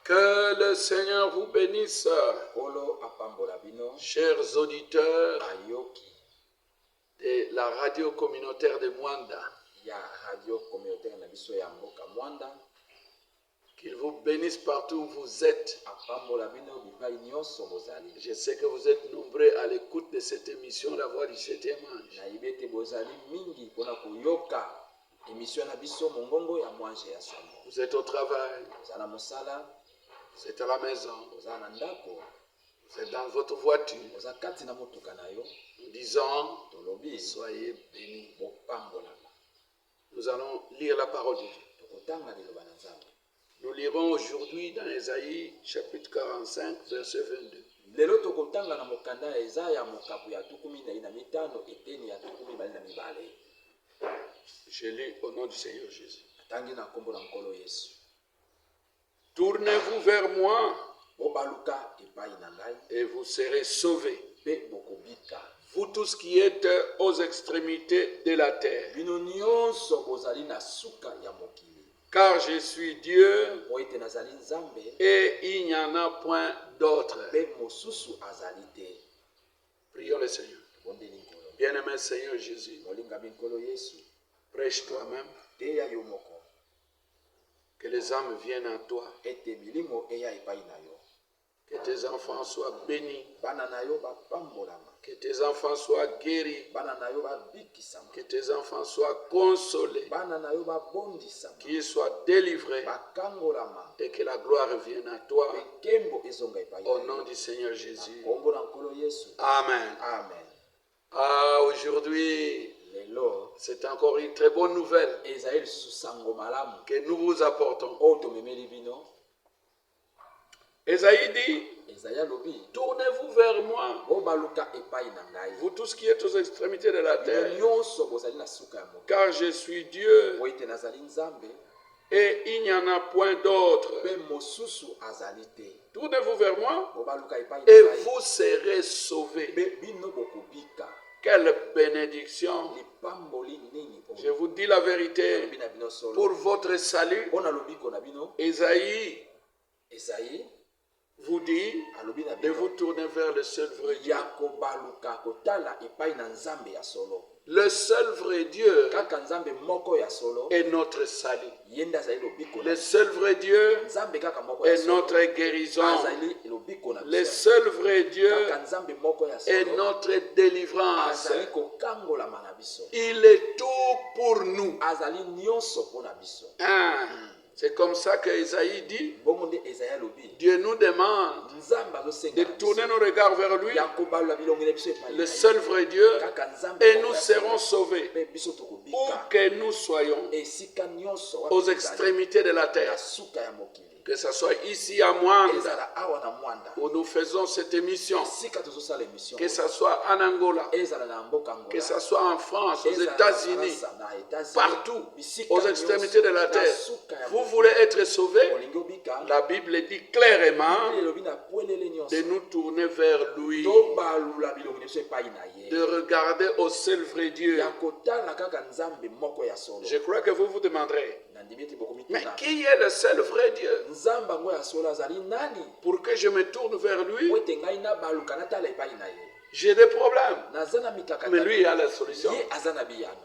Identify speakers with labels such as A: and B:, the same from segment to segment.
A: Que le Seigneur vous bénisse, chers auditeurs de la radio communautaire de Mwanda. Qu'il vous bénisse partout où vous êtes. Je sais que vous êtes nombreux à l'écoute de cette émission, La Voix du Septième Ange. Vous êtes au travail, vous êtes à la maison, vous êtes dans votre voiture. Nous disons, soyez bénis. Nous allons lire la parole de Dieu. Nous lirons aujourd'hui dans Ésaïe chapitre 45, verset 22. Je lis au nom du Seigneur Jésus. Tournez-vous vers moi et vous serez sauvés, vous tous qui êtes aux extrémités de la terre. Car je suis Dieu et il n'y en a point d'autre. Prions le Seigneur. Bien-aimé Seigneur Jésus, prêche toi-même. Que les âmes viennent à toi. Que tes enfants soient bénis. Que tes enfants soient guéris. Que tes enfants soient consolés. Qu'ils soient délivrés. Et que la gloire vienne à toi. Au nom du Seigneur Jésus. Amen. Aujourd'hui, c'est encore une très bonne nouvelle que nous vous apportons. Esaïe dit, tournez-vous vers moi, vous tous qui êtes aux extrémités de la terre, car je suis Dieu et il n'y en a point d'autre. Tournez-vous vers moi et vous serez sauvés. Quelle bénédiction! Je vous dis la vérité, pour votre salut, Esaïe vous dit de vous tourner vers le seul vrai Dieu. Le seul vrai Dieu est notre salut. Le seul vrai Dieu est notre guérison. Le seul vrai Dieu est notre délivrance. Il est tout pour nous. C'est comme ça que Esaïe dit, Dieu nous demande de tourner nos regards vers lui, le seul vrai Dieu, et nous serons sauvés, où que nous soyons, aux extrémités de la terre. Que ce soit ici à Mwanda, où nous faisons cette émission, que ce soit en Angola, que ce soit en France, aux États-Unis, partout, aux extrémités de la terre, vous voulez être sauvés, la Bible dit clairement de nous tourner vers lui, de regarder au seul vrai Dieu. Je crois que vous vous demanderez, mais qui est le seul vrai Dieu? Pour que je me tourne vers lui, j'ai des problèmes. Mais lui, il a la solution.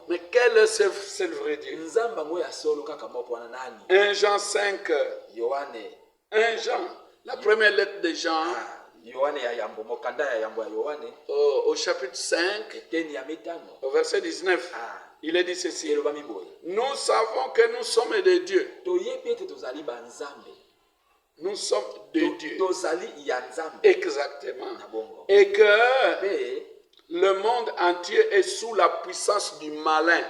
A: Mais quel est ce seul vrai Dieu? 1 Jean 5. 1 Jean, la première lettre de Jean, au chapitre 5, au verset 19. Il est dit ceci. Nous savons que nous sommes de Dieu. Nous sommes de Dieu. Exactement. Et que le monde entier est sous la puissance du malin.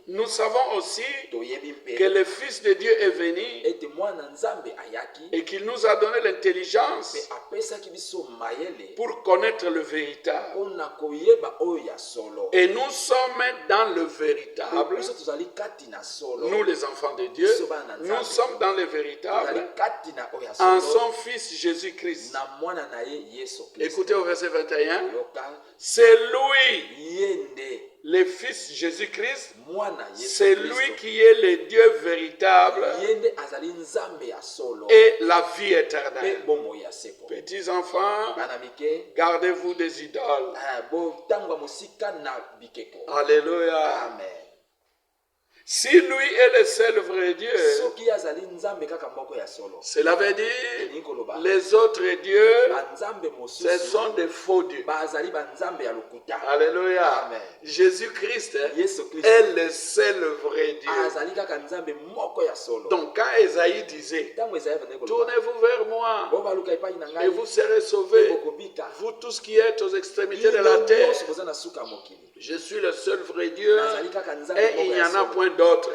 A: Nous savons aussi que le Fils de Dieu est venu et qu'il nous a donné l'intelligence pour connaître le véritable. Et nous sommes dans le véritable. Nous les enfants de Dieu, nous sommes dans le véritable en son Fils Jésus-Christ. Écoutez au verset 21. C'est lui le Fils Jésus-Christ, c'est lui qui est le Dieu véritable et la vie éternelle. Petits enfants, gardez-vous des idoles. Alléluia.
B: Amen.
A: Si lui est le seul vrai Dieu, cela veut dire les autres dieux, ce sont des faux dieux. Alléluia.
B: Amen.
A: Jésus-Christ est le seul vrai Dieu. Donc quand Esaïe disait, tournez-vous vers moi et vous serez sauvés, vous tous qui êtes aux extrémités de la terre, je suis le seul vrai Dieu et il n'y en a point d'autre.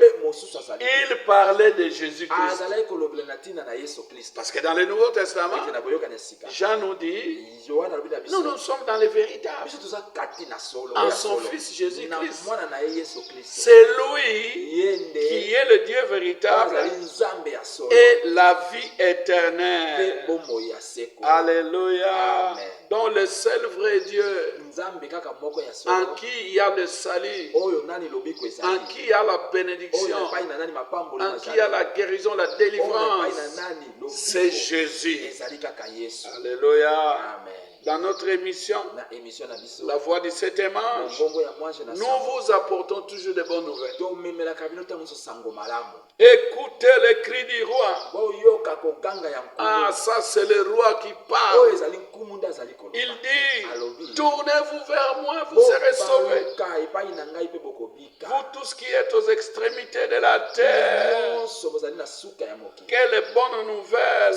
A: Il parlait de Jésus-Christ. Parce que dans le Nouveau Testament, Jean nous dit, nous sommes dans le véritable. En son Fils Jésus-Christ. C'est lui qui est le Dieu véritable et la vie éternelle. Alléluia.
B: Amen.
A: Dans le seul vrai Dieu, en qui il y a le salut, en qui il y a la bénédiction, en qui il y a la guérison, la délivrance, c'est Jésus. Alléluia.
B: Amen.
A: Dans notre émission, La Voix du Septième-Ange, nous vous apportons toujours de bonnes nouvelles. Écoutez le cri du roi. Ah, ça c'est le roi qui parle. Il dit, tournez-vous vers moi, vous serez sauvés. Vous tous qui êtes aux extrémités de la terre, quelle bonne nouvelle.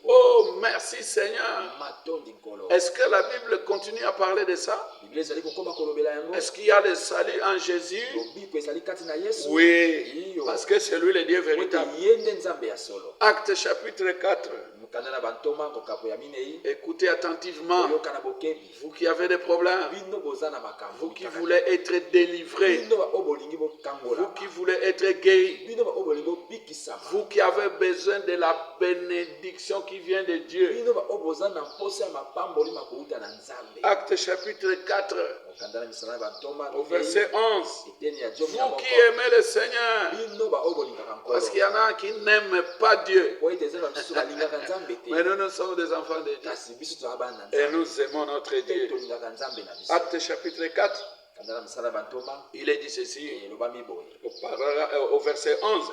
A: Oh, merci Seigneur. Est-ce que la Bible continue à parler de ça? Est-ce qu'il y a le salut en Jésus? Oui, parce que c'est lui le Dieu véritable. Acte chapitre 4. Écoutez attentivement. Vous qui avez des problèmes, vous qui voulez être délivrés, vous qui voulez être guéris, vous qui avez besoin de la bénédiction qui vient de Dieu. Acte chapitre 4, au verset 11. Vous qui aimez le Seigneur, parce qu'il y en a qui n'aiment pas Dieu. Mais nous sommes des enfants de Dieu. Et nous aimons notre Dieu. Acte chapitre 4. Il est dit ceci au verset 11.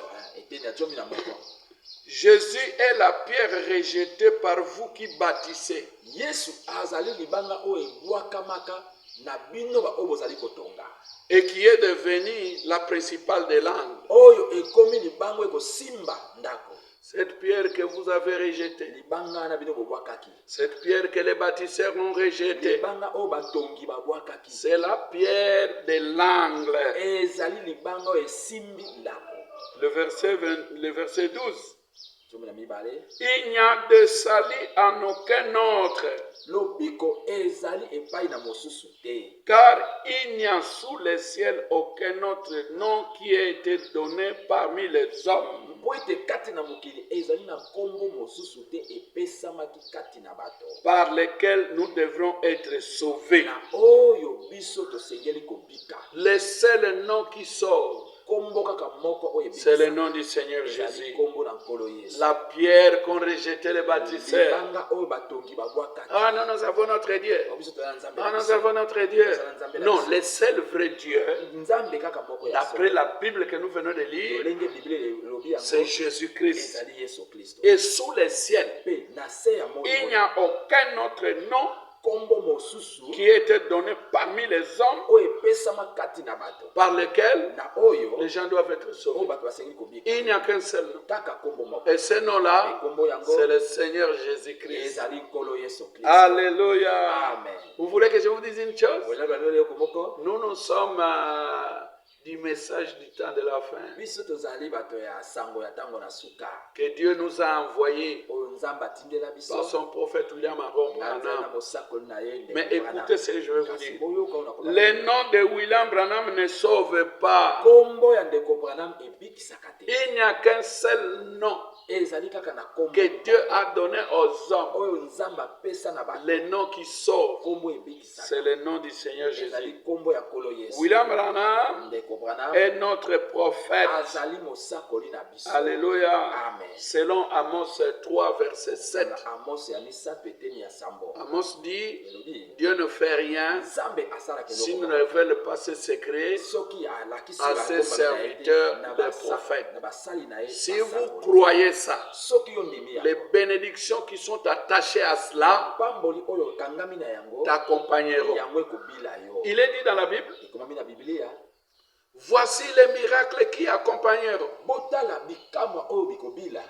A: Jésus est la pierre rejetée par vous qui bâtissez. Et qui est devenue la principale des langues. Cette pierre que vous avez rejetée, cette pierre que les bâtisseurs ont rejetée, c'est la pierre de l'angle. Le verset 12. Il n'y a de salut en aucun autre, car il n'y a sous le ciel aucun autre nom qui ait été donné parmi les hommes, par lesquels nous devrons être sauvés. Le seul nom qui sauve, c'est le nom du Seigneur Jésus. La pierre qu'ont rejeté les bâtisseurs. Ah non, nous avons notre Dieu. Ah, nous avons notre Dieu. Non, le seul vrai Dieu, d'après la Bible que nous venons de lire, c'est Jésus-Christ. Et sous le ciel, il n'y a aucun autre nom qui était donné parmi les hommes par lesquels les gens doivent être sauvés. Il n'y a qu'un seul nom. Et ce nom-là, c'est le Seigneur Jésus-Christ. Alléluia. Amen. Vous voulez que je vous dise une chose? Nous sommes du message du temps de la fin que Dieu nous a envoyé par son prophète William Branham. Mais écoutez ce que je vais vous dire. Le nom de William Branham ne sauve pas. Il n'y a qu'un seul nom que Dieu a donné aux hommes. Le nom qui sauve, c'est le nom du Seigneur Jésus. William Branham est notre prophète. Alléluia. Selon Amos 3, verset 7. Amos dit, Dieu ne fait rien s'il ne révèle pas ses secrets à ses serviteurs, les prophètes. Si vous croyez ça, les bénédictions qui sont attachées à cela t'accompagneront. Il est dit dans la Bible, voici les miracles qui accompagneront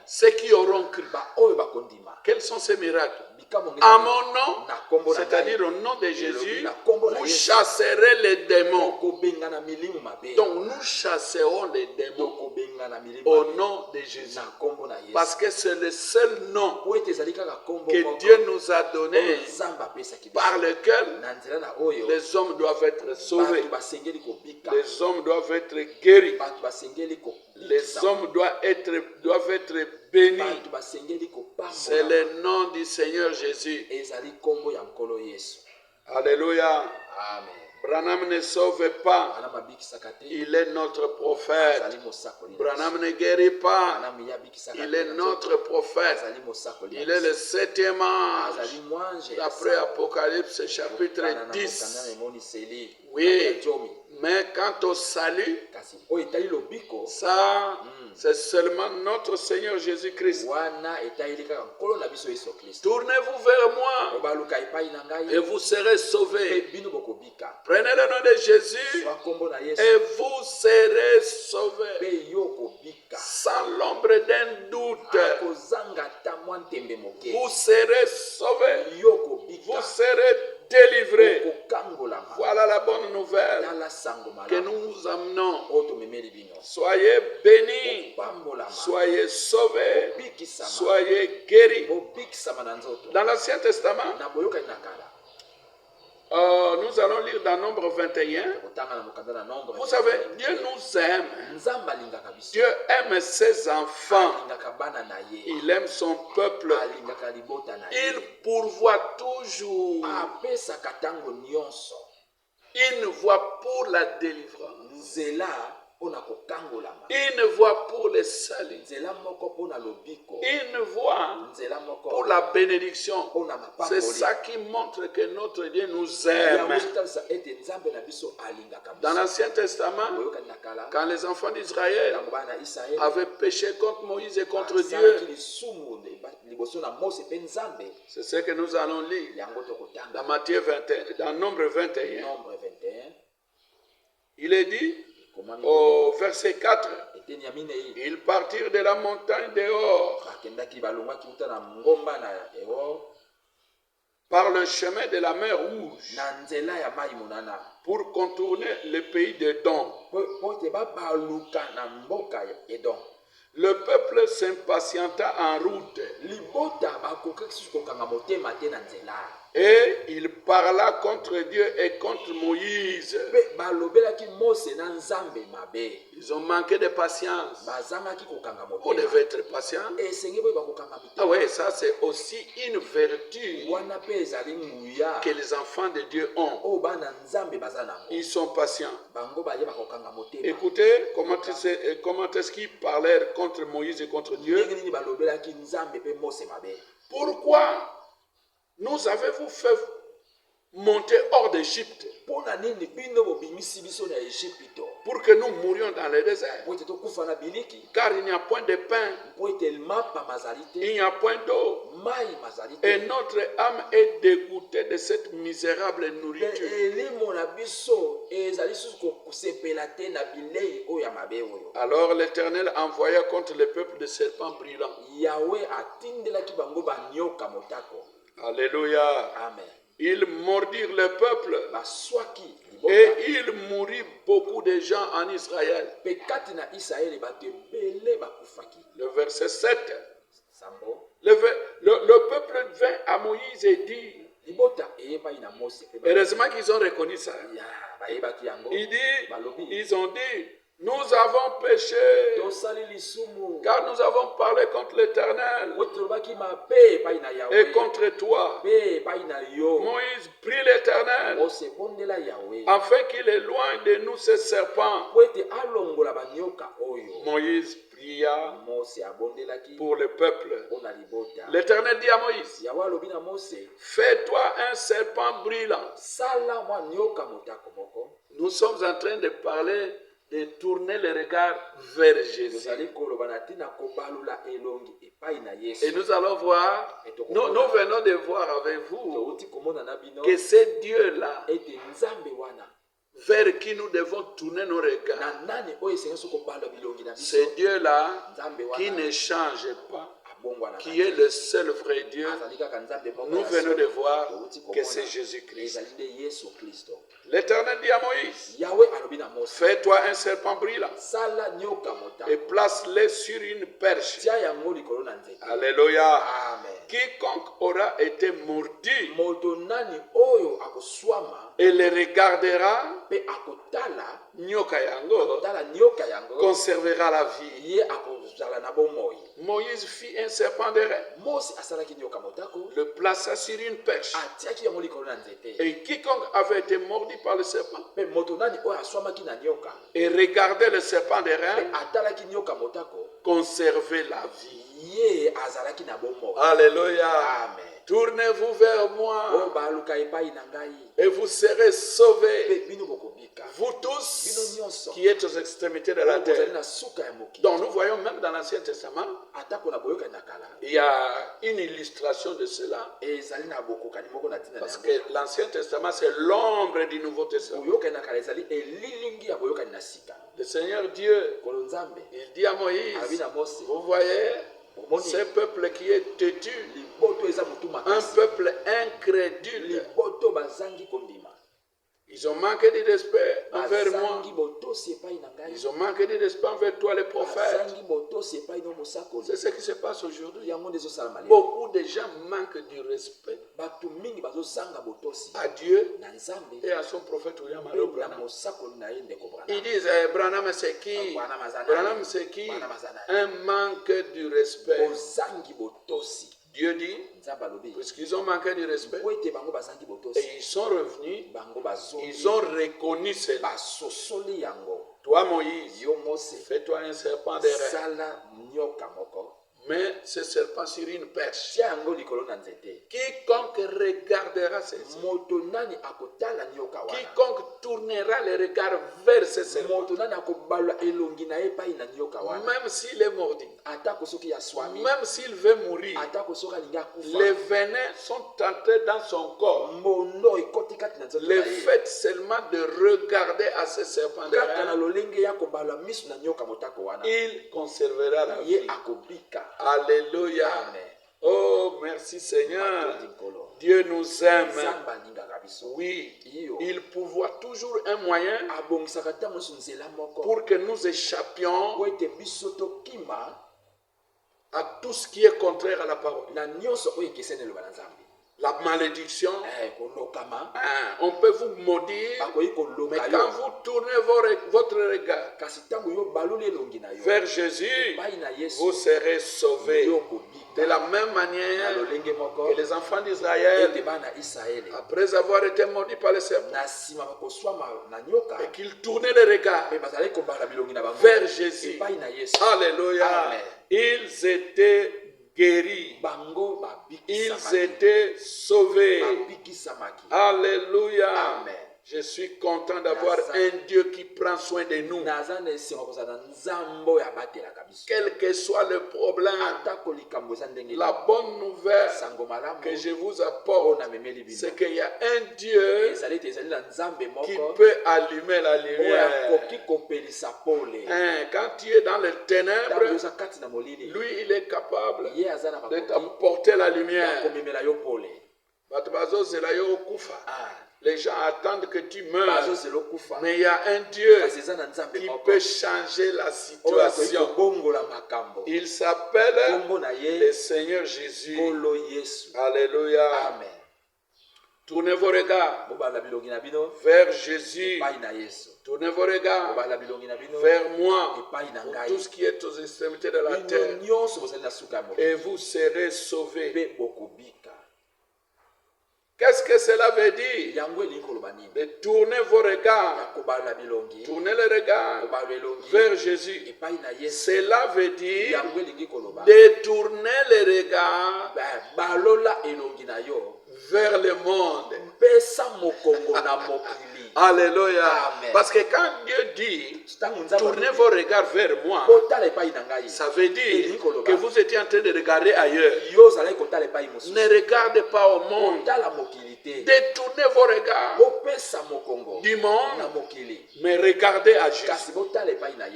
A: ceux qui auront cru. Quels sont ces miracles? À mon nom, c'est-à-dire au nom de Jésus, vous chasserez les démons. Donc nous chasserons les démons au nom de Jésus. Parce que c'est le seul nom que Dieu nous a donné par lequel les hommes doivent être sauvés. Les hommes doivent être guéris. Les hommes doivent être bénis. C'est le nom du Seigneur Jésus. Alléluia. Branham ne sauve pas. Il est notre prophète. Branham ne guérit pas. Il est notre prophète. Il est le 7e ange. D'après Apocalypse chapitre 10. Oui. Mais quant au salut, ça, c'est seulement notre Seigneur Jésus-Christ. Tournez-vous vers moi et vous serez sauvés. Prenez le nom de Jésus et vous serez sauvés. Sans l'ombre d'un doute, vous serez sauvés. Vous serez délivrés. Voilà la bonne nouvelle que nous vous amenons. Soyez bénis, soyez sauvés, soyez guéris. Dans l'Ancien Testament, nous allons lire dans Nombre 21. Vous savez, Dieu nous aime. Dieu aime ses enfants. Il aime son peuple. Il pourvoit toujours. Il nous voit pour la délivrance. Il ne voit pour les saluts. Il ne voit pour la bénédiction. C'est ça qui montre que notre Dieu nous aime. Dans l'Ancien Testament, quand les enfants d'Israël avaient péché contre Moïse et contre Dieu, c'est ce que nous allons lire dans Matthieu 21, dans Nombre 21. Il est dit au verset 4, ils partirent de la montagne dehors par le chemin de la mer Rouge pour contourner le pays d'Édom. Le peuple s'impatienta en route. Et il parla contre Dieu et contre Moïse. Ils ont manqué de patience. Vous devez être patient. Ah oui, ça c'est aussi une vertu que les enfants de Dieu ont. Ils sont patients. Écoutez, comment est-ce qu'ils parlèrent contre Moïse et contre Dieu? Pourquoi nous avez-vous fait monter hors d'Égypte pour que nous mourions dans le désert? Car il n'y a point de pain, il n'y a point d'eau, et notre âme est dégoûtée de cette misérable nourriture. Alors l'Éternel envoya contre le peuple des serpents brûlants. Alléluia.
B: Amen.
A: Ils mordirent le peuple Et il mourut beaucoup de gens en Israël. Le verset 7. Le peuple vint à Moïse et dit, heureusement qu'ils ont reconnu ça. Ils ont dit, nous avons péché, car nous avons parlé contre l'Éternel et contre toi. Moïse prie l'Éternel afin qu'il éloigne de nous ces serpents. Moïse pria pour le peuple. L'Éternel dit à Moïse, fais-toi un serpent brillant. Nous sommes en train de parler de tourner le regard vers Jésus. Et nous allons voir, nous venons de voir avec vous que c'est Dieu-là vers qui nous devons tourner nos regards. C'est Dieu-là qui ne change pas, qui est le seul vrai Dieu. Nous venons de voir que c'est Jésus-Christ. L'Éternel dit à Moïse, fais-toi un serpent brillant et place-le sur une perche. Alléluia. Amen. Quiconque aura été mordu et le regardera, conservera la vie. Moïse fit un serpent de rein, le plaça sur une perche. Et quiconque avait été mordu par le serpent et regardait le serpent de rein, conservait la vie. Alléluia. Amen. Tournez-vous vers moi et vous serez sauvés, vous tous qui êtes aux extrémités de la terre. Donc nous voyons même dans l'Ancien Testament, il y a une illustration de cela, parce que l'Ancien Testament c'est l'ombre du Nouveau Testament. Le Seigneur Dieu, il dit à Moïse, vous voyez ce peuple qui est têtu, un peuple incrédule, ils ont manqué de respect envers moi. Ils ont manqué de respect envers toi, les prophètes. C'est ce qui se passe aujourd'hui. Beaucoup de gens manquent du respect à Dieu et à son prophète William Branham. Ils disent, Branham c'est qui? Branham c'est qui? Un manque du respect. Dieu dit, puisqu'ils ont manqué de respect, et ils sont revenus, ils ont reconnu cela. Toi Moïse, fais-toi un serpent de rein. Mais ce serpent sur une perche. Quiconque regardera ceci, quiconque tournera le regard vers ce serpent, même s'il est mordu, même s'il veut mourir, les venins sont entrés dans son corps. Le fait seulement de regarder à ce serpent de rein, il conservera la vie. Alléluia. Amen. Oh, merci Seigneur. Dieu nous aime. Oui, il pourvoit toujours un moyen pour que nous échappions à tout ce qui est contraire à la parole. La malédiction, on peut vous maudire, mais quand vous tournez votre regard vers Jésus, vous serez sauvés. De la même manière que les enfants d'Israël, après avoir été maudits par les serpents, et qu'ils tournaient le regard vers Jésus, alléluia, ils étaient guéris, ils étaient sauvés. Alléluia. Amen. Je suis content d'avoir un Dieu qui prend soin de nous. Quel que soit le problème, la bonne nouvelle que je vous apporte, c'est qu'il y a un Dieu qui peut allumer la lumière. Quand tu es dans les ténèbres, lui, il est capable de t'apporter la lumière. Les gens attendent que tu meurs. Mais il y a un Dieu qui peut changer la situation. Il s'appelle le Seigneur Jésus. Alléluia.
B: Amen.
A: Tournez vos regards vers Jésus. Tournez vos regards vers moi, pour tout ce qui est aux extrémités de la terre. Et vous serez sauvés. Qu'est-ce que cela veut dire? De tourner vos regards. Tournez les regards vers Jésus. Cela veut dire de tourner les regards vers le monde. Alléluia. Parce que quand Dieu dit tournez vos regards vers moi, ça veut dire que vous étiez en train de regarder ailleurs. Ne regardez pas au monde. Détournez vos regards du monde, mais regardez à Jésus.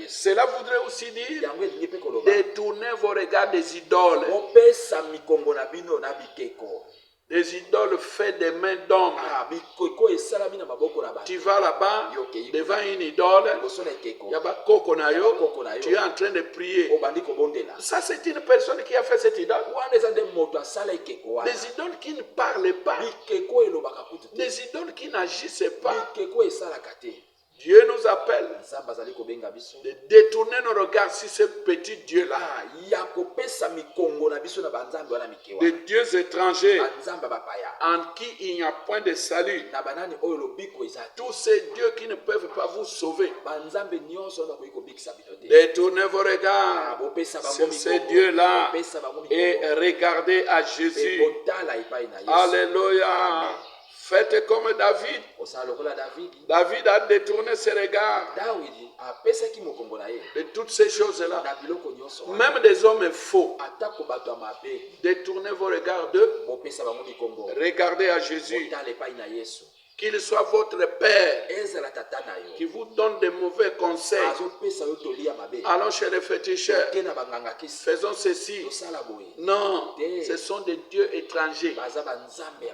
A: Cela voudrait aussi dire détournez vos regards des idoles. Des idoles faites des mains d'hommes. Tu vas là-bas, devant une idole, tu es en train de prier. Ça, c'est une personne qui a fait cette idole. Des idoles qui ne parlent pas. Des idoles qui n'agissent pas. Dieu nous appelle de détourner nos regards sur ce petit Dieu-là. Des dieux étrangers en qui il n'y a point de salut. Tous ces dieux qui ne peuvent pas vous sauver. Détournez vos regards sur ces dieux-là et regardez à Jésus. Alléluia. Faites comme David. David a détourné ses regards de toutes ces choses-là. Même des hommes faux. Détournez vos regards d'eux. Regardez à Jésus. Qu'il soit votre Père qui vous donne de mauvais conseils. Allons chez les féticheurs. Faisons ceci. Non, ce sont des dieux étrangers.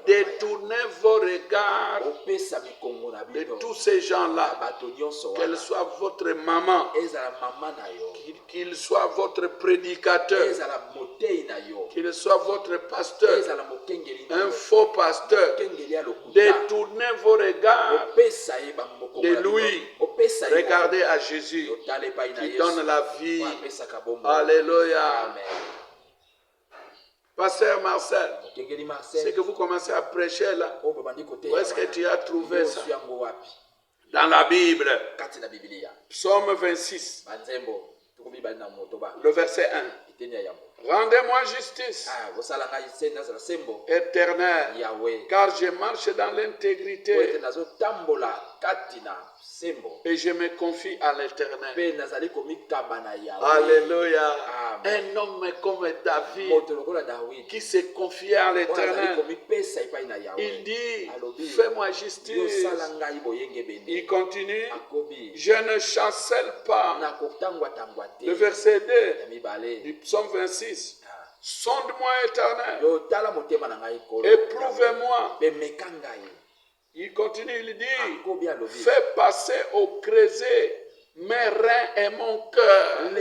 A: Détournez vos regards de tous ces gens-là. Qu'elle soit votre maman, qu'il soit votre prédicateur, qu'il soit votre pasteur, un faux pasteur. Détournez vos regards de lui. Regardez à Jésus qui donne la vie. Alléluia. Pasteur Marcel, c'est que vous commencez à prêcher là. Où est-ce que tu as trouvé ça? Dans la Bible. Psaume 26. Le verset 1. Rendez-moi justice, éternel, car je marche dans l'intégrité et je me confie à l'éternel. Alléluia. Un homme comme David qui se confie à l'éternel. Il dit, fais-moi justice. Il continue, je ne chancelle pas. Le verset 2 du psaume 26. Sonde-moi, éternel. Éprouve-moi. Il continue, il dit, fais passer au creuset mes reins et mon cœur.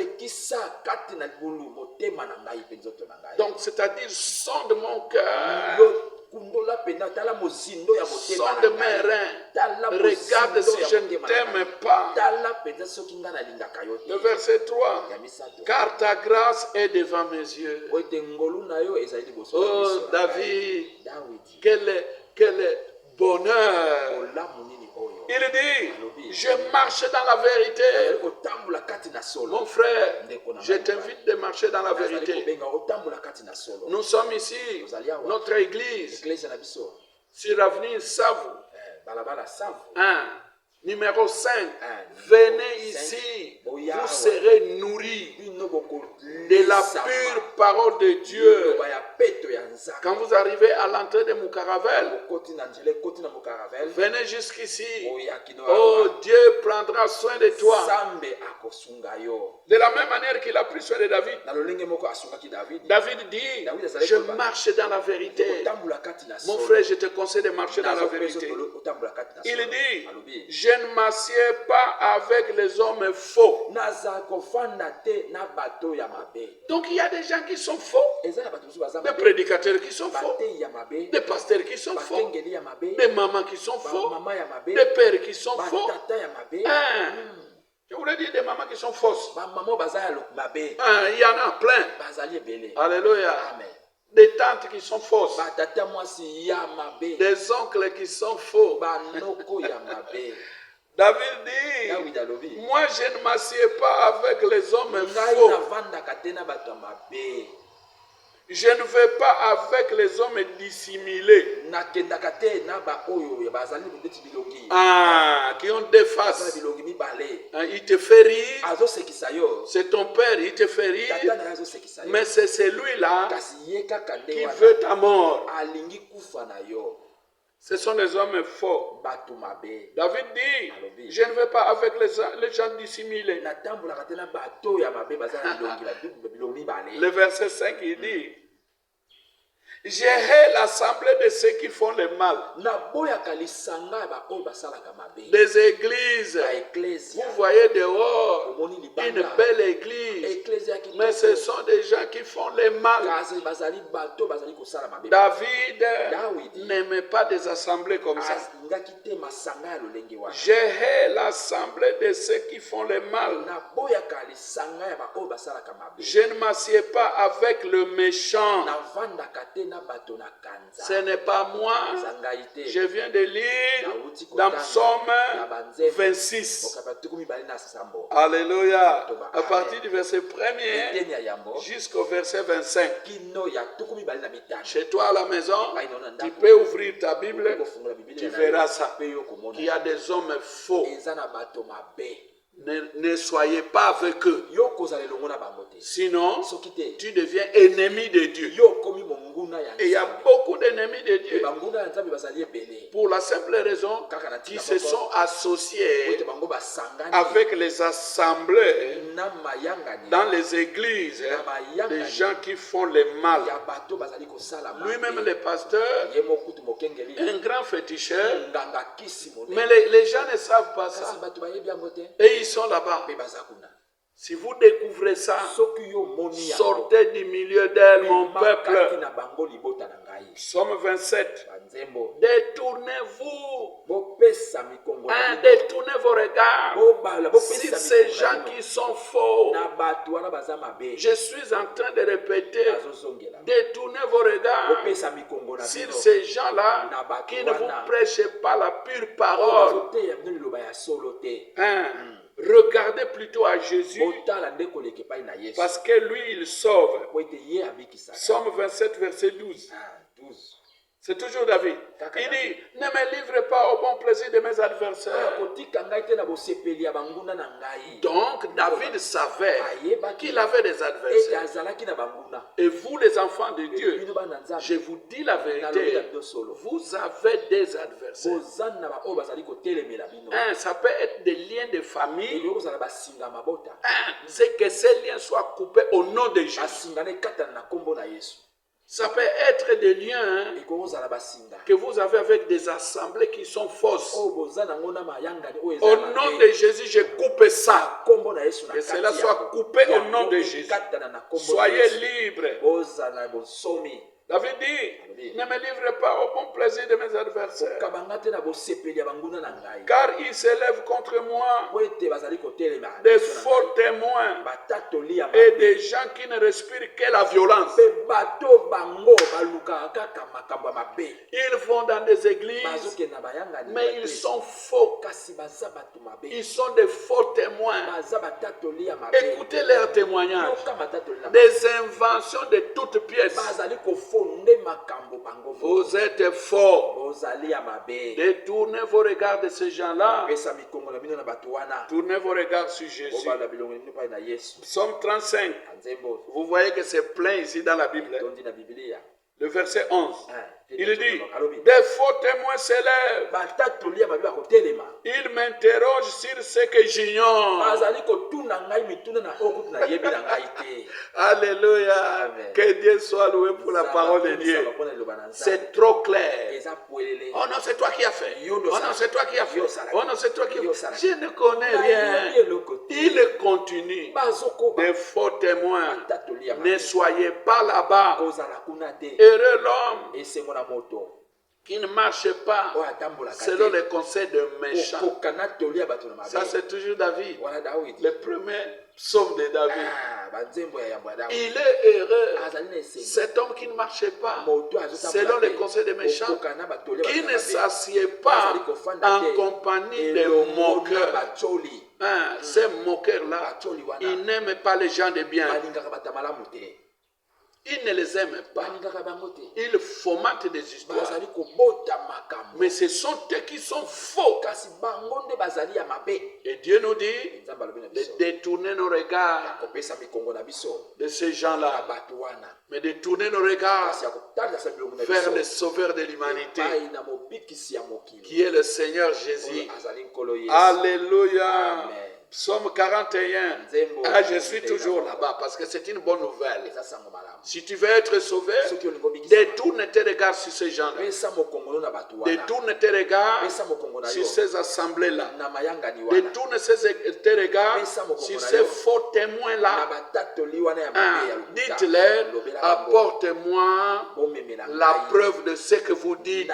A: Donc, c'est-à-dire, sonde mon cœur. Sonde mes reins. Regarde si je ne t'aime pas. Le verset 3. Car ta grâce est devant mes yeux. Oh, David, quel bonheur. Il dit, je marche dans la vérité. Mon frère, je t'invite de marcher dans la vérité. Nous sommes ici, notre église, sur l'avenue Savou. Numéro 5, venez ici, vous serez nourris. de la pure parole de Dieu. Quand vous arrivez à l'entrée de Moukaravel, venez jusqu'ici. Oh, Dieu prendra soin de toi. De la même manière qu'il a pris soin de David. David dit, je marche dans la vérité. Mon frère, je te conseille de marcher dans la vérité. Il dit, je ne m'assieds pas avec les hommes faux. Donc il y a des gens qui sont faux, des prédicateurs qui sont faux, des pasteurs qui sont faux, des mamans qui sont faux, des pères qui sont faux. Je voulais dire des mamans qui sont fausses. Il y en a plein. Alléluia. Des tantes qui sont fausses. Des oncles qui sont faux. David dit, moi je ne m'assieds pas avec les hommes faux. Je ne vais pas avec les hommes dissimulés. Qui ont des faces. Il te fait rire. C'est ton père, il te fait rire. Mais c'est celui-là qui veut ta mort. Ce sont des hommes faux. David dit, je ne vais pas avec les gens dissimulés. Le verset 5, il dit, je hais l'assemblée de ceux qui font le mal. Des églises, vous voyez dehors une belle église, mais ce sont des gens qui font le mal. David n'aimait pas des assemblées comme ça. Je hais l'assemblée de ceux qui font le mal. Je ne m'assieds pas avec le méchant. Ce n'est pas moi. Je viens de lire dans Psaume 26. Alléluia. À partir du verset 1er jusqu'au verset 25. Chez toi à la maison, tu peux ouvrir ta Bible, tu verras ça. Il y a des hommes faux. Ne soyez pas avec eux. Sinon, tu deviens ennemi de Dieu. Et il y a beaucoup d'ennemis de Dieu. Pour la simple raison qu'ils se sont associés avec les assemblées dans les églises, des gens qui font le mal. Lui-même, le pasteur, un grand féticheur, mais les gens ne savent pas ça. Et ils sont là-bas. Si vous découvrez ça, sortez du milieu d'elle, mon peuple. Psaume 27. Détournez-vous. Détournez vos regards sur ces gens qui sont faux. Je suis en train de répéter. Détournez vos regards sur ces gens-là qui ne vous prêchent pas la pure parole. Regardez plutôt à Jésus parce que lui il sauve. Psaume 27 verset 12. C'est toujours David. Il dit, ne me livre pas au bon plaisir de mes adversaires. Donc David savait qu'il avait des adversaires. Et vous les enfants de Dieu, je vous dis la vérité, vous avez des adversaires. Ça peut être des liens de famille. C'est que ces liens soient coupés au nom de Jésus. Ça peut être des liens que vous avez avec des assemblées qui sont fausses. Au nom de Jésus, je coupe ça. Que cela soit coupé au nom de Jésus. Soyez libres. David dit, ne me livre pas au bon plaisir de mes adversaires. Car ils s'élèvent contre moi des faux témoins et des gens qui ne respirent que la violence. Ils vont dans des églises, mais ils sont faux. Ils sont des faux témoins. Écoutez leurs témoignages. Des inventions de toutes pièces. Vous êtes faux. Détournez vos regards de ces gens-là. Tournez vos regards sur Jésus. Psaume 35. Vous voyez que c'est plein ici dans la Bible. Le verset 11. Il dit, des faux témoins s'élèvent. Ils m'interrogent sur ce que j'ignore. Alléluia. Amen. Que Dieu soit loué pour la parole de Dieu. C'est trop clair. Oh non, c'est toi qui as fait. Oh non, c'est toi qui as fait. Oh non, c'est toi qui as fait. Je ne connais rien. Il continue. Des faux témoins. Ne soyez pas là-bas. Heureux l'homme qui ne marche pas selon les conseils de méchants. Ça, c'est toujours David. Le premier psaume de David. Il est heureux, cet homme qui ne marche pas selon les conseils des méchants, qui ne s'assied pas en compagnie des moqueurs. Ces moqueurs-là, ils n'aiment pas les gens de bien. Ils ne les aiment pas. Ils fomentent des histoires. Mais ce sont eux qui sont faux. Et Dieu nous dit de détourner nos regards de ces gens-là. Mais de tourner nos regards vers le Sauveur de l'humanité, qui est le Seigneur Jésus. Alléluia. Amen. Psaume 41. Ah, je suis toujours là-bas parce que c'est une bonne nouvelle. Si tu veux être sauvé, détourne tes regards sur ces gens-là. Détourne tes regards sur ces assemblées-là. Détourne tes regards sur ces faux témoins-là. Dites-leur, apportez-moi la preuve de ce que vous dites.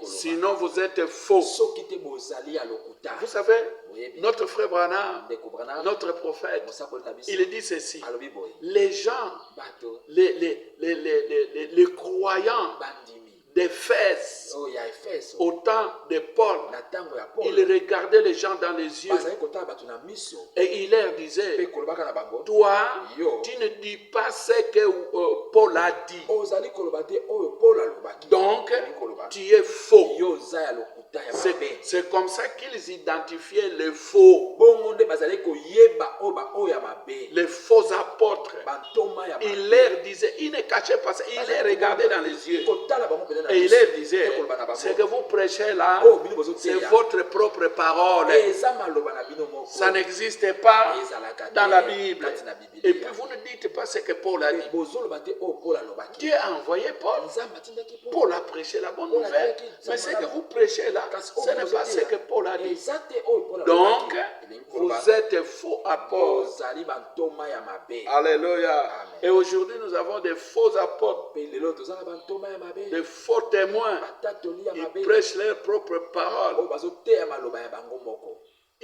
A: Sinon, vous êtes faux. Vous savez, notre frère Branham, notre prophète, il dit ceci. Les gens, les croyants d'Éphèse, au temps de Paul, il regardait les gens dans les yeux et il leur disait, toi, tu ne dis pas ce que Paul a dit. Donc, tu es faux. C'est comme ça qu'ils identifiaient les faux. Les faux apôtres. Il leur disait, il ne cachait pas ça, il les regardait dans les yeux. Et il leur disait, ce que vous prêchez là, c'est votre propre parole. Ça n'existe pas dans la Bible. Et puis vous ne dites pas ce que Paul a dit. Dieu a envoyé Paul. Paul a prêché la bonne nouvelle. Mais ce que vous prêchez là, ce n'est pas ce que Paul a dit. Donc, vous êtes faux apôtres. Alléluia. Et aujourd'hui, nous avons des faux apôtres, des faux témoins. Ils prêchent leurs propres paroles.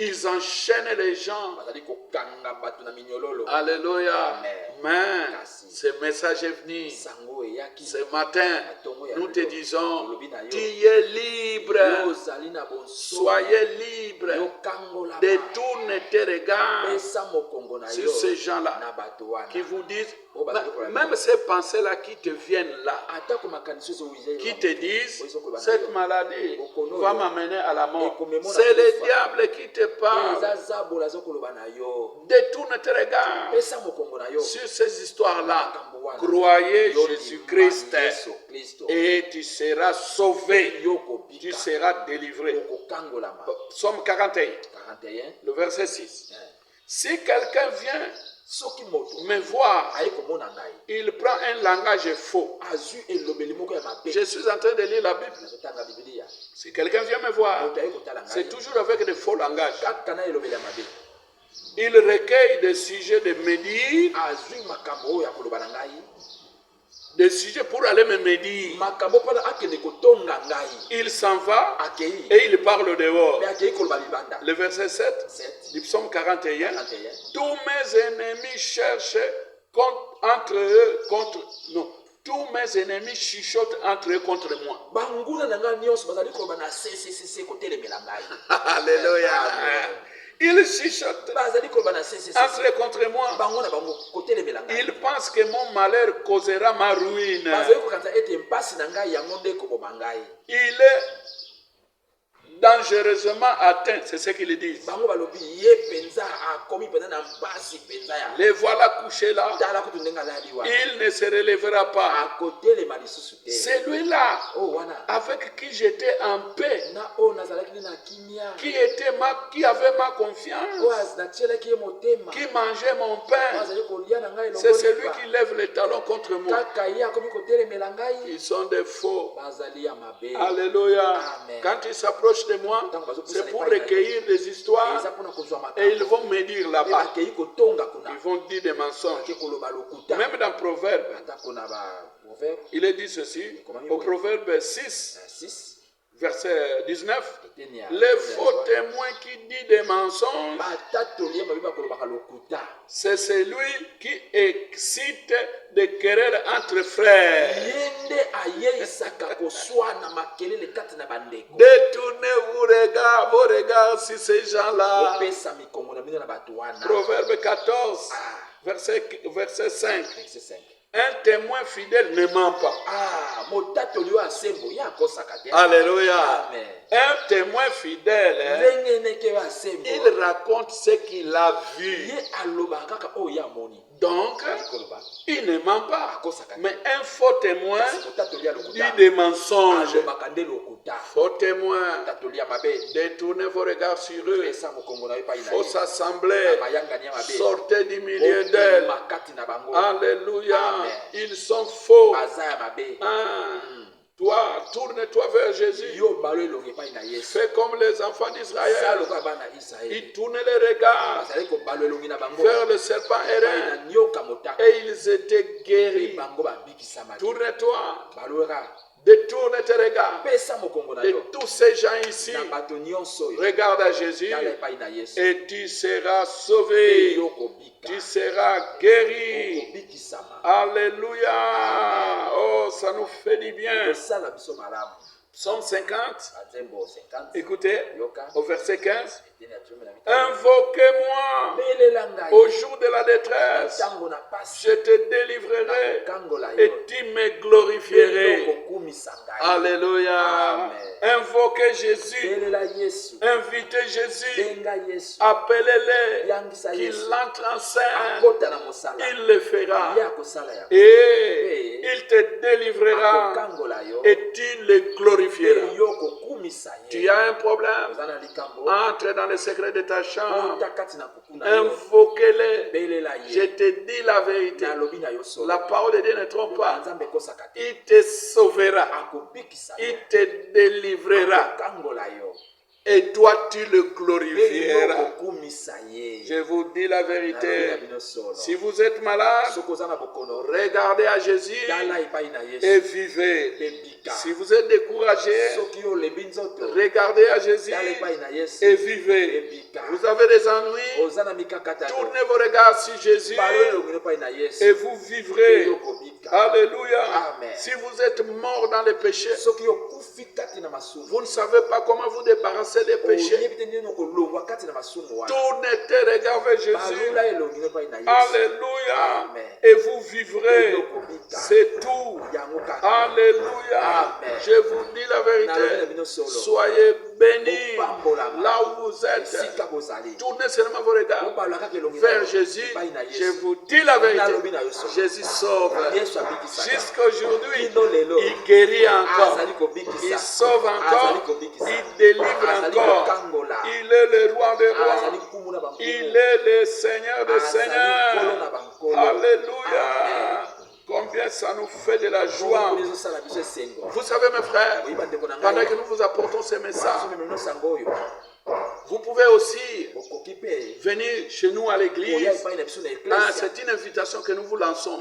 A: Ils enchaînent les gens. Alléluia. Amen. Ce message est venu. Ce matin, nous te disons, tu es libre. Soyez libre. Détourne tes regards sur ces gens-là qui vous disent, même ces pensées-là qui te viennent là, qui te disent, cette maladie va m'amener à la mort. C'est le diable qui te parle. Détourne tes regards sur ces histoires-là. Croyez Jésus-Christ et tu seras sauvé. Tu seras délivré. Psaume 41, le verset 6. Si quelqu'un vient me voir, il prend un langage faux. Je suis en train de lire la Bible. Si quelqu'un vient me voir, c'est toujours avec des faux langages. Il recueille des sujets de médire, des sujets pour aller me médire. Il s'en va et il parle dehors. Le verset 7 du psaume 41. Tous mes ennemis cherchent entre eux contre... Non. Tous mes ennemis chuchotent entre eux contre moi. Alléluia. Ils chuchotent entre eux contre moi. Ils pensent que mon malheur causera ma ruine. Il est dangereusement atteint, c'est ce qu'ils disent. Les voilà couchés là. Il ne se relèvera pas. Celui-là avec qui j'étais en paix, qui avait ma confiance, qui mangeait mon pain, c'est celui qui lève les talons contre moi. Ils sont des faux. Alléluia. Quand ils s'approchent de moi, c'est pour recueillir des histoires et ils vont me dire là-bas. Ils vont dire des mensonges. Même dans Proverbe, il est dit ceci, au Proverbe 6, verset 19, les faux témoins qui disent des mensonges, c'est celui qui excite des querelles entre frères. Détournez vos regards sur ces gens-là. Proverbe 14, verset 5. Un témoin fidèle ne ment pas. Alléluia. Un témoin fidèle, il raconte ce qu'il a vu. Donc, il ne ment pas. Mais un faux témoin dit des mensonges. Faux témoin, détournez vos regards sur eux. Fausse assemblée, sortez du milieu d'elle. Alléluia. Ils sont faux. Toi, tourne-toi vers Jésus. Fais comme les enfants d'Israël. Ils tournaient les regards vers le serpent airain et ils étaient guéris. Tourne-toi. Détourne tes regards de tous ces gens ici. Regarde à Jésus et tu seras sauvé. Tu seras guéri. Alléluia. Oh, ça nous fait du bien. Psaume 50. Écoutez, au verset 15. Invoquez-moi au jour de la détresse. Je te délivrerai et tu me glorifierais. Alléluia. Invoquez Jésus. Invitez Jésus. Appelez-le. Qu'il entre en scène. Il le fera. Et il te délivrera et tu le glorifieras. Tu as un problème. Entre dans le secret de ta chambre. Invoquez-le. Je te dis la vérité. La parole de Dieu ne trompe pas. Il te sauvera. Il te délivrera. Et toi, tu le glorifieras. Je vous dis la vérité. Si vous êtes malade, regardez à Jésus et vivez. Si vous êtes découragé, regardez à Jésus et vivez. Vous avez des ennuis, tournez vos regards sur Jésus et vous vivrez. Alléluia. Amen. Si vous êtes mort dans les péchés, vous ne savez pas comment vous débarrasser des péchés. Tournez tes regards vers Jésus. Alléluia. Amen. Et vous vivrez. C'est tout. Alléluia. Amen. Je vous dis la vérité. Soyez bénis là où vous êtes. Tournez seulement vos regards vers Jésus. Je vous dis la vérité. Jésus sauve. Jusqu'à aujourd'hui, il guérit encore. Il sauve encore. Il délivre encore. Il est le roi des rois. Il est le Seigneur des seigneurs. Alléluia. Combien ça nous fait de la joie. Vous savez mes frères, pendant que nous vous apportons ces messages, vous pouvez aussi venir chez nous à l'église. C'est une invitation que nous vous lançons.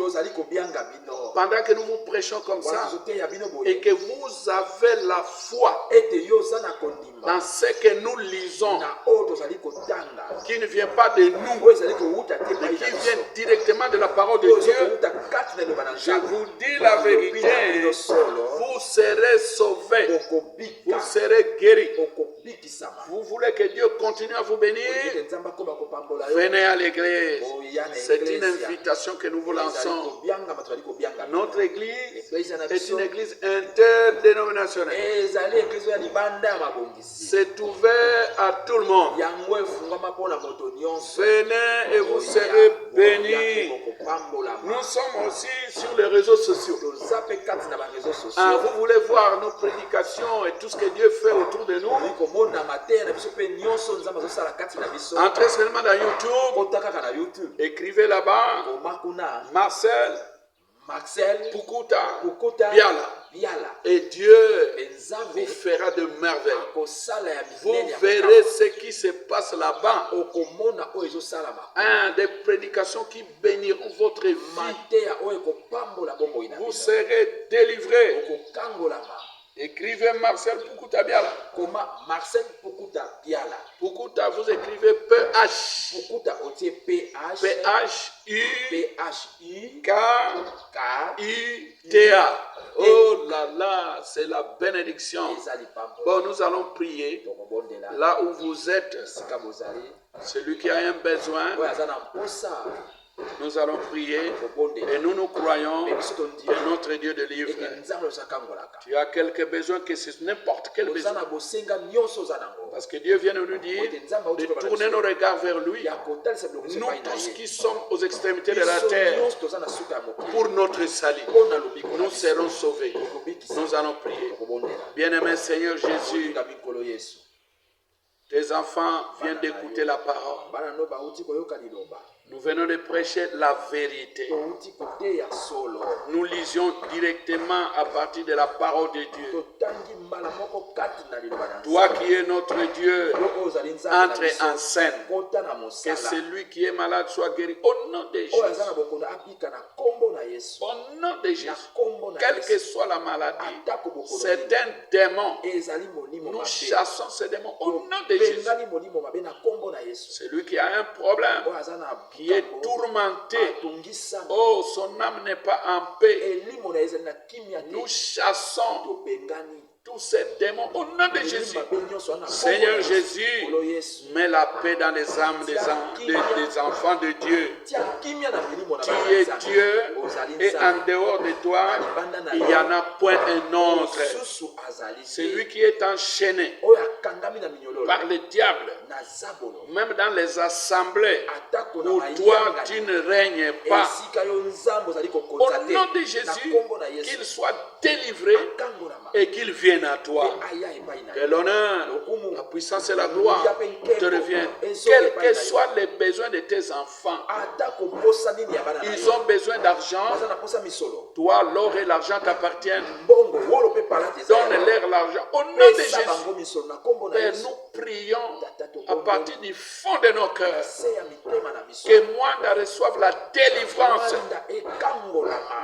A: Pendant que nous vous prêchons comme ça, et que vous avez la foi dans ce que nous lisons, qui ne vient pas de nous, mais qui vient directement de la parole de Dieu, je vous dis la vérité, vous serez sauvés, vous serez guéris. Vous voulez que Dieu continue à vous bénir? Venez à l'église. C'est une invitation que nous vous lançons. Notre église est une église interdénominationnelle. C'est ouvert à tout le monde. Venez et vous serez bénis. Nous sommes aussi sur les réseaux sociaux. Vous voulez voir nos prédications et tout ce que Dieu fait autour de nous? Entrez seulement dans YouTube. Écrivez là-bas Marcel Pukuta Biala. Et Dieu vous fera de merveilles. Vous verrez ce qui se passe là-bas. Des prédications qui béniront votre vie. Vous serez délivrés. Écrivez Marcel Pukuta Biala.
B: Comment Marcel Pukuta Biala.
A: Pukuta, vous écrivez PH.
B: Pukuta otie PH.
A: PHUKITA. Oh là là, c'est la bénédiction. Bon, nous allons prier. Là où vous êtes, celui qui a un besoin, nous allons prier et nous croyons que notre Dieu délivre. Tu as quelques besoins, que c'est n'importe quel besoin. Parce que Dieu vient de nous dire de tourner nos regards vers lui. Nous tous qui sommes aux extrémités de la terre, pour notre salut, nous serons sauvés. Nous allons prier. Bien-aimé Seigneur Jésus, tes enfants viennent d'écouter la parole. Nous venons de prêcher la vérité. Nous lisions directement à partir de la parole de Dieu. Toi qui es notre Dieu, entre en scène. Que celui qui est malade soit guéri. Au nom de Jésus. Au nom de Jésus. Quelle que soit la maladie, c'est un démon. Nous chassons ces démons. Au nom de Jésus. Celui qui a un problème, qui est tourmenté, oh, son âme n'est pas en paix. Nous chassons tous ces démons au nom de Jésus. Seigneur Jésus, mets la paix dans les âmes des enfants de Dieu. Tu es Dieu et en dehors de toi, il n'y en a point un autre. Celui qui est enchaîné par le diable, même dans les assemblées où toi tu ne règnes pas, au nom de Jésus, qu'il soit délivré et qu'il vienne à toi. Que l'honneur, la puissance et la gloire te reviennent. Quels que soient les besoins de tes enfants, ils ont besoin d'argent. Toi, l'or et l'argent t'appartiennent. Donne-leur l'argent. Au nom de Jésus, Père, nous prions à partir du fond de nos cœurs que Mwanda reçoive la délivrance.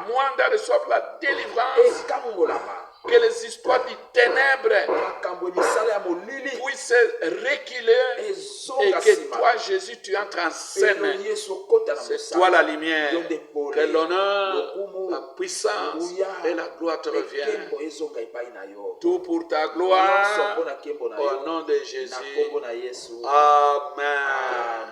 A: Mwanda reçoive la délivrance. Que les histoires du ténèbre puissent reculer et que toi, Jésus, tu entres en scène. C'est toi la lumière. Que l'honneur, la puissance et la gloire te reviennent. Tout pour ta gloire. Au nom de Jésus. Amen.